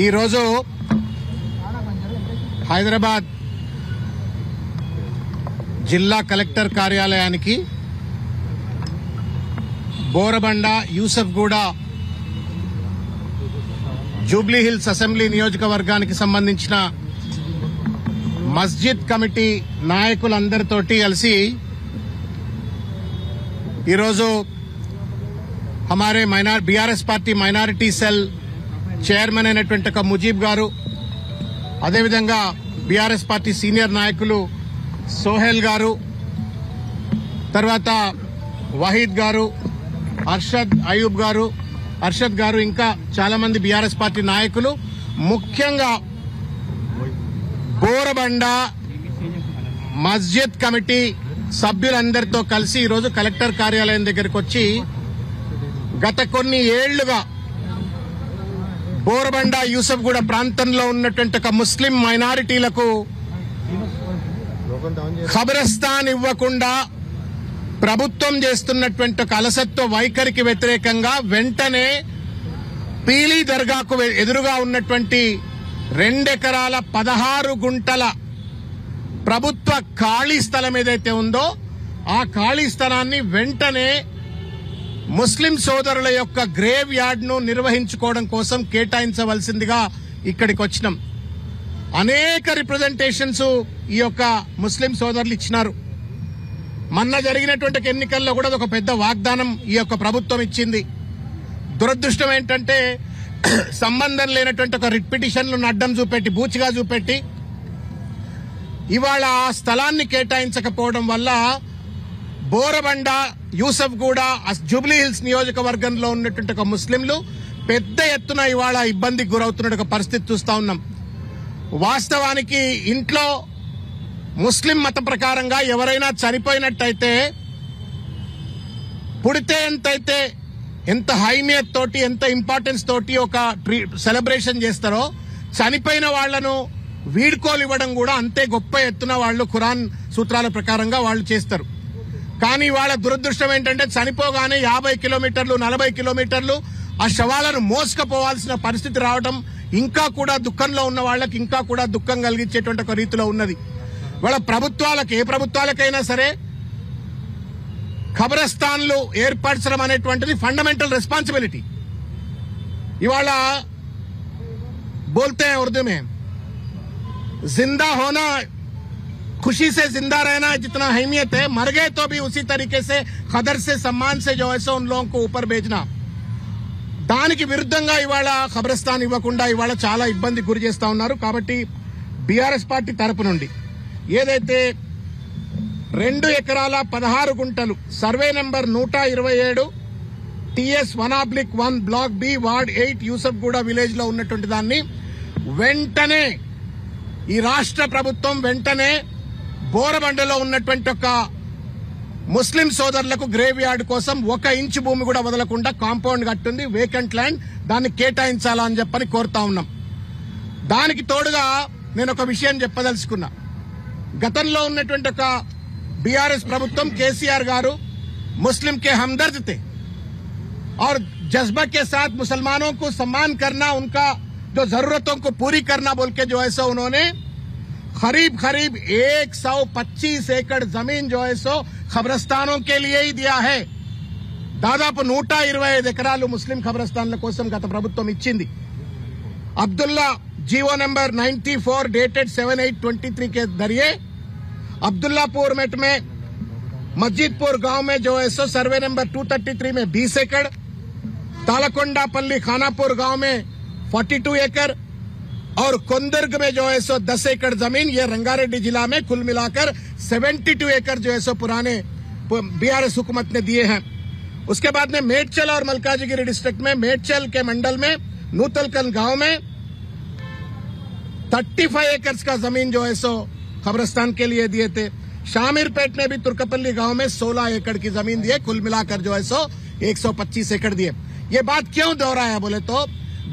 ఈ రోజు హైదరాబాద్ జిల్లా కలెక్టర్ కార్యాలయానికి Borabanda Yousufguda Jubilee hills assembly నియోజకవర్గానికి సంబంధించిన మస్జిద్ కమిటీ నాయకులందరితోటి కలిసి ఈరోజు हमारे BRS party minority cell chairman అయినటువంటి ముజీబ్ గారు, అదేవిధంగా बीआरएस పార్టీ సీనియర్ నాయకులు సోహెల్ గారు, తర్వాత వహీద్ గారు, అర్షద్ గారు ఇంకా చాలా మంది बीआरएस పార్టీ నాయకులు, ముఖ్యంగా బోరబండ మస్జిద్ కమిటీ సభ్యులందరితో కలిసి ఈరోజు కలెక్టర్ కార్యాలయం దగ్గరికి వచ్చి గత కొన్ని ఏళ్లుగా బోరబండ యూసఫ్గూడ ప్రాంతంలో ఉన్నటువంటి ఒక ముస్లిం మైనారిటీలకు ఖబరస్థాన్ ఇవ్వకుండా ప్రభుత్వం చేస్తున్నటువంటి ఒక అలసత్వ వైఖరికి వ్యతిరేకంగా వెంటనే పీలీ దర్గాకు ఎదురుగా ఉన్నటువంటి 2 ఎకరాల 16 గుంటల ప్రభుత్వ ఖాళీ స్థలం ఏదైతే ఉందో ఆ ఖాళీ స్థలాన్ని వెంటనే ముస్లిం సోదరుల యొక్క గ్రేవ్ యార్డ్ ను నిర్వహించుకోవడం కోసం కేటాయించవలసిందిగా ఇక్కడికి వచ్చినాం. అనేక రిప్రజెంటేషన్స్ ఈ యొక్క ముస్లిం సోదరులు ఇచ్చినారు. మొన్న జరిగినటువంటి ఎన్నికల్లో కూడా ఒక పెద్ద వాగ్దానం ఈ యొక్క ప్రభుత్వం ఇచ్చింది. దురదృష్టం ఏంటంటే సంబంధం లేనటువంటి ఒక రిట్ పిటిషన్లను అడ్డం చూపెట్టి బూచిగా చూపెట్టి ఇవాళ ఆ స్థలాన్ని కేటాయించకపోవడం వల్ల బోరబండ యూసఫ్గూడ జూబ్లీ హిల్స్ నియోజకవర్గంలో ఉన్నటువంటి ఒక ముస్లింలు పెద్ద ఎత్తున ఇవాళ ఇబ్బందికి గురవుతున్న ఒక పరిస్థితి చూస్తా ఉన్నాం. వాస్తవానికి ఇంట్లో ముస్లిం మత ప్రకారంగా ఎవరైనా చనిపోయినట్టయితే పుడితే ఎంతైతే ఎంత హైమియత్ తోటి ఎంత ఇంపార్టెన్స్ తోటి ఒక సెలబ్రేషన్ చేస్తారో చనిపోయిన వాళ్లను వీడ్కోలు ఇవ్వడం కూడా అంతే గొప్ప ఎత్తున వాళ్ళు ఖురాన్ సూత్రాల ప్రకారంగా వాళ్ళు చేస్తారు. కానీ వాళ్ళ దురదృష్టం ఏంటంటే చనిపోగానే 50 కిలోమీటర్లు 40 కిలోమీటర్లు ఆ శవాలను మోసుకపోవాల్సిన పరిస్థితి రావడం ఇంకా కూడా దుఃఖంలో ఉన్న వాళ్ళకి ఇంకా కూడా దుఃఖం కలిగించేటువంటి ఒక రీతిలో ఉన్నది. వాళ్ళ ప్రభుత్వాలకు ఏ ప్రభుత్వాలకైనా సరే ఖబరస్థాన్లు ఏర్పరచడం అనేటువంటిది ఫండమెంటల్ రెస్పాన్సిబిలిటీ. ఇవాళ बोलते हैं उर्दू में जिंदा होना खुशी से जिंदा रहना जितना अहमियत है, मर गए तो भी उसी तरीके से कदर से सम्मान से जो है सो उन लोगों को ऊपर भेजना. దానికి విరుద్ధంగా ఇవాళ ఖబరస్థాన్ ఇవ్వకుండా ఇవాళ చాలా ఇబ్బంది గురి చేస్తా ఉన్నారు. కాబట్టి బీఆర్ఎస్ పార్టీ తరపు నుండి ఏదైతే 2 ఎకరాల 16 గుంటలు survey number 127 TS 1/1 block B ward 8 Yousufguda village లో ఉన్నటువంటి దాన్ని వెంటనే ఈ రాష్ట్ర ప్రభుత్వం వెంటనే బోరబండలో ఉన్నటువంటి ఒక ముస్లిం సోదరులకు గ్రేవ్ యార్డ్ కోసం 1 ఇంచు భూమి కూడా వదలకుండా కాంపౌండ్ కట్టుంది, వేకెంట్ ల్యాండ్, దాన్ని కేటాయించాలా అని చెప్పని కోరుతా ఉన్నాం. దానికి తోడుగా నేను ఒక విషయం చెప్పదలుచుకున్నా. గతంలో ఉన్నటువంటి ఒక बीआरएस ప్రభుత్వం కేసీఆర్ గారు मुस्लिम के हमदर्द थे और जज्बा के साथ मुसलमानों को सम्मान करना, उनका जो जरूरतों को पूरी करना बोल के जो है सो उन्होंने करीब 125 एकड़ जमीन जो है सो खबरस्तानों के लिए ही दिया है. దాదాపు 125 ఎకరాలు ముస్లిం ఖబరస్థాన్ల కోసం గత ప్రభుత్వం ఇచ్చింది. అబ్దుల్లా జీవో నంబర్ 94 डेटेड 7/8/23 के जरिए अब्दुल्लापुर मेट में मस्जिदपुर गांव में जो है सो सर्वे नंबर 233 में 20 एकड़, तालकोंडापल्ली खानापुर गांव में 42 एकड़ और कोंदर्ग में जो है सो 10 एकड़ जमीन, ये रंगारेड्डी जिला में कुल मिलाकर 72 एकड़ जो है सो पुराने बीआरएस हुकूमत ने दिए हैं. उसके बाद में मेडचल और मल्काजीगिरी डिस्ट्रिक्ट में मेडचल के मंडल में नूतलकन गांव में 35 एकड़ का जमीन जो है सो खबरस्तान के लिए दिए थे. शामिरपेट ने भी तुर्कपल्ली गांव में 16 एकड़ की जमीन दी है, कुल मिलाकर जो है सो 125 एकड़ दिए. ये बात क्यों दोहराया बोले तो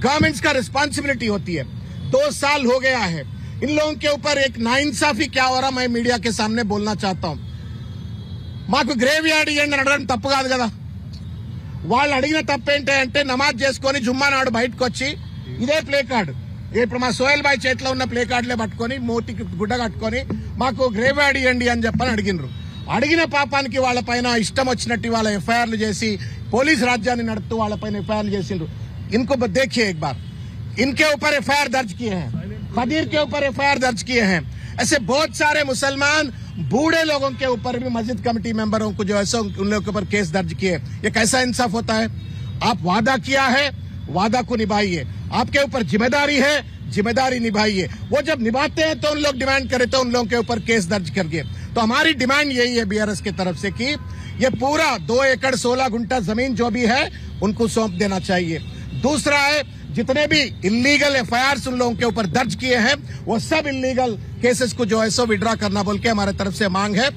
गवर्नमेंट्स का रिस्पांसिबिलिटी होती है. 2 साल हो गया है, इन लोगों के ऊपर एक नाइंसाफी क्या हो रहा मैं मीडिया के सामने बोलना चाहता हूं. మాకు గ్రేవ్ యార్డ్ ఇవ్వండి అని అడగడం తప్పు కాదు కదా. వాళ్ళు అడిగిన తప్పేంటి అంటే నమాజ్ చేసుకుని జుమ్మా నాడు బయటకు వచ్చి ఇదే ప్లే కార్డు ఇప్పుడు మా సోహెల్ బాయ్ చేతిలో ఉన్న ప్లే కార్డులే పట్టుకొని మూతికి గుడ్డ కట్టుకొని మాకు గ్రేవ్ యార్డ్ ఇవ్వండి అని చెప్పని అడిగినరు. అడిగిన పాపానికి వాళ్ళపైన ఇష్టం వచ్చినట్టు వాళ్ళ ఎఫ్ఐఆర్లు చేసి పోలీస్ రాజ్యాన్ని నడుపుతూ వాళ్ళపైన ఎఫ్ఐఆర్లు చేసిండ్రు. इनको देखिए एक बार, इनके ऊपर एफआईआर दर्ज किए हैं, खदीर के ऊपर एफआईआर दर्ज किए हैं. ऐसे बहुत सारे मुसलमान बूढ़े लोगों के ऊपर भी मस्जिद कमेटी मेंबरों को जो है उन लोगों के ऊपर केस दर्ज किए. ये कैसा इंसाफ होता है? आप वादा किया है, वादा को निभाइए. आपके ऊपर जिम्मेदारी है, जिम्मेदारी निभाइए. वो जब निभाते हैं तो उन लोग डिमांड करे तो उन लोगों के ऊपर केस दर्ज करिए. तो हमारी डिमांड यही है बीआरएस की तरफ से कि ये पूरा 2 एकड़ 16 गुंठा जमीन जो भी है उनको सौंप देना चाहिए. दूसरा है, जितने भी इलीगल एफआईआर उन लोगों के ऊपर दर्ज किए हैं वो सब इलीगल केसेस को जो है सो विड्रॉ करना बोल के हमारे तरफ से मांग है.